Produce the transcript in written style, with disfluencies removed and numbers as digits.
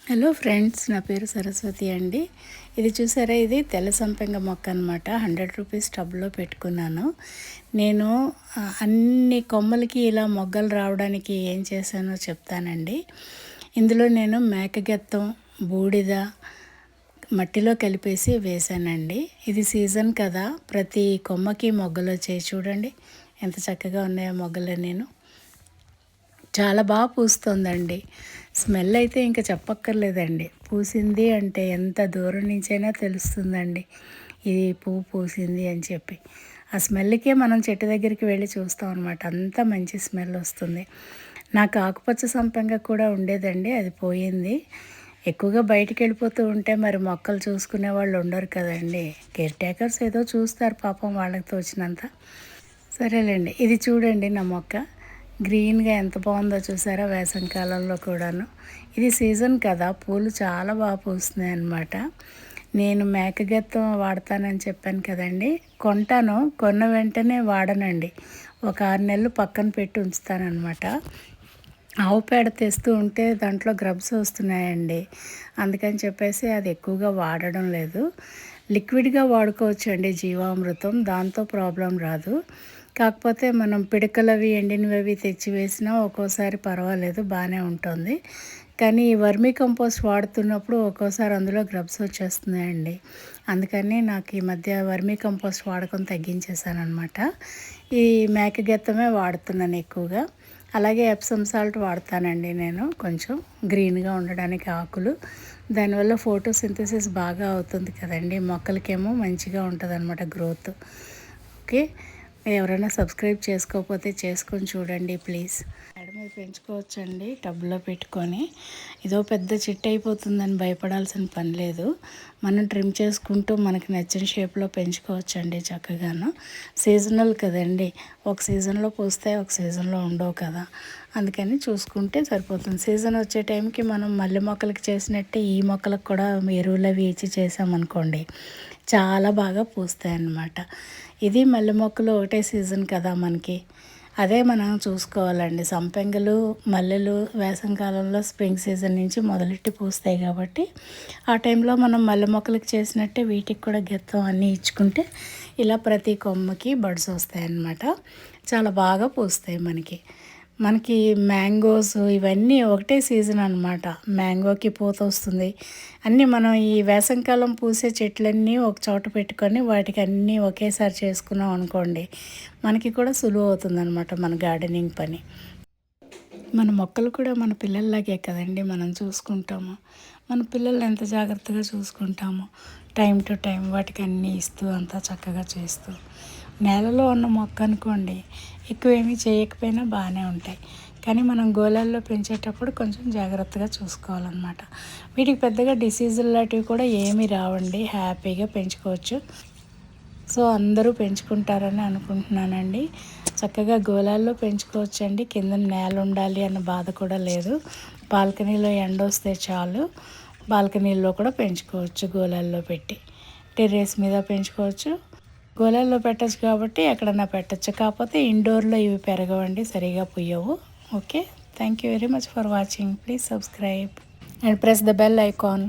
Hello friends, నా పేరు సరస్వతి అండి. ఇది చూసారా, ఇది తెల్ల సంపెంగ మొక్క అనమాట. 100 రూపీస్ టబ్లో పెట్టుకున్నాను నేను. అన్ని కొమ్మలకి ఇలా మొగ్గలు రావడానికి ఏం చేశానో చెప్తానండి. ఇందులో నేను మేకగెత్తం, బూడిద మట్టిలో కలిపేసి వేశానండి. ఇది సీజన్ కదా, ప్రతి కొమ్మకి మొగ్గలు వచ్చాయి. చూడండి ఎంత చక్కగా ఉన్నాయో మొగ్గలు. నేను చాలా బాగా పూస్తుందండి. స్మెల్ అయితే ఇంకా చెప్పక్కర్లేదండి. పూసింది అంటే ఎంత దూరం నుంచైనా తెలుస్తుందండి ఇది పువ్వు పూసింది అని చెప్పి. ఆ స్మెల్కే మనం చెట్టు దగ్గరికి వెళ్ళి చూస్తాం అనమాట. అంత మంచి స్మెల్ వస్తుంది. నాకు ఆకుపచ్చ సంపెంగ కూడా ఉండేదండి, అది పోయింది. ఎక్కువగా బయటికి వెళ్ళిపోతూ ఉంటే మరి మొక్కలు చూసుకునే వాళ్ళు ఉండరు కదండి. కేర్ టేకర్స్ ఏదో చూస్తారు పాపం, వాళ్ళకి తోచినంత. సరేలేండి, ఇది చూడండి నా మొక్క గ్రీన్గా ఎంత బాగుందో చూసారా, వేసవికాలంలో కూడాను. ఇది సీజన్ కదా, పూలు చాలా బాగా పూస్తున్నాయి అన్నమాట. నేను మేకగెత్తం వాడతానని చెప్పాను కదండి. కొంటాను, కొన్న వెంటనే వాడనండి. ఒక 6 నెలలు పక్కన పెట్టి ఉంచుతానమాట. ఆవు పేడ తెస్తూ ఉంటే దాంట్లో గ్రబ్స్ వస్తున్నాయండి. అందుకని చెప్పేసి అది ఎక్కువగా వాడడం లేదు. లిక్విడ్గా వాడుకోవచ్చు అండి జీవామృతం, దాంతో ప్రాబ్లం రాదు. కాకపోతే మనం పిడకలవి ఎండినవి తెచ్చి వేసినా ఒక్కోసారి పర్వాలేదు, బాగానే ఉంటుంది. కానీ ఈ వర్మీ కంపోస్ట్ వాడుతున్నప్పుడు ఒక్కోసారి అందులో గ్రబ్స్ వచ్చేస్తున్నాయండి. అందుకని నాకు ఈ మధ్య వర్మీ కంపోస్ట్ వాడకం తగ్గించేసాను అనమాట. ఈ మేకగెత్తమే వాడుతున్నాను ఎక్కువగా. అలాగే ఎప్సమ్ సాల్ట్ వాడతానండి నేను, కొంచెం గ్రీన్గా ఉండడానికి ఆకులు. దానివల్ల ఫోటోసింథసిస్ బాగా అవుతుంది కదండి, మొక్కలకేమో మంచిగా ఉంటుంది అనమాట గ్రోత్. ఓకే, ఎవరైనా సబ్స్క్రైబ్ చేసుకోకపోతే చేసుకొని చూడండి ప్లీజ్. మేడ మీద పెంచుకోవచ్చండి టబ్లో పెట్టుకొని. ఇదో పెద్ద చెట్టు అయిపోతుందని భయపడాల్సిన పని లేదు. మనం ట్రిమ్ చేసుకుంటూ మనకి నచ్చిన షేప్లో పెంచుకోవచ్చండి చక్కగాను. సీజనల్ కదండి, ఒక సీజన్లో పూస్తాయి, ఒక సీజన్లో ఉండవు కదా. అందుకని చూసుకుంటే సరిపోతుంది. సీజన్ వచ్చే టైంకి మనం మల్లె మొక్కలకి చేసినట్టే ఈ మొక్కలకు కూడా ఎరువులు అవి ఇచ్చి చేసామనుకోండి, చాలా బాగా పూస్తాయి అన్నమాట. ఇది మల్లె మొక్కలు ఒకటే సీజన్ కదా మనకి, అదే మనం చూసుకోవాలండి. సంపెంగలు, మల్లెలు వేసవికాలంలో స్ప్రింగ్ సీజన్ నుంచి మొదలెట్టి పూస్తాయి కాబట్టి ఆ టైంలో మనం మల్లె మొక్కలకి చేసినట్టే వీటికి కూడా గెత్తం అన్నీ ఇచ్చుకుంటే ఇలా ప్రతి కొమ్మకి బడ్స్ వస్తాయి అన్నమాట. చాలా బాగా పూస్తాయి మనకి మ్యాంగోస్ ఇవన్నీ ఒకటే సీజన్ అనమాట. మ్యాంగోకి పూత వస్తుంది. అన్నీ మనం ఈ వేసవికాలం పూసే చెట్లన్నీ ఒక చోట పెట్టుకొని వాటికి అన్నీ ఒకేసారి చేసుకున్నాం అనుకోండి, మనకి కూడా సులువు అవుతుంది అనమాట మన గార్డెనింగ్ పని. మన మొక్కలు కూడా మన పిల్లల్లాగే కదండి మనం చూసుకుంటాము. మన పిల్లలు ఎంత జాగ్రత్తగా చూసుకుంటాము, టైం టు టైం వాటికి అన్నీ ఇస్తూ అంతా చక్కగా చేస్తూ. నేలలో ఉన్న మొక్క అనుకోండి, ఎక్కువేమీ చేయకపోయినా బాగానే ఉంటాయి. కానీ మనం గోళాల్లో పెంచేటప్పుడు కొంచెం జాగ్రత్తగా చూసుకోవాలన్నమాట. వీటికి పెద్దగా డిసీజులు లాంటివి కూడా ఏమీ రావండి, హ్యాపీగా పెంచుకోవచ్చు. సో అందరూ పెంచుకుంటారని అనుకుంటున్నానండి. చక్కగా గోళాల్లో పెంచుకోవచ్చండి. కింద నేల ఉండాలి అన్న బాధ కూడా లేదు. బాల్కనీలో ఎండ వస్తే చాలు, బాల్కనీలో కూడా పెంచుకోవచ్చు గోళాల్లో పెట్టి. టెర్రస్ మీద పెంచుకోవచ్చు, గోళాల్లో పెట్టచ్చు కాబట్టి ఎక్కడన్నా పెట్టచ్చు. కాకపోతే ఇండోర్లో ఇవి పెరగవండి, సరిగా పుయ్యవు. Okay, thank you very much for watching. Please subscribe and press the bell icon.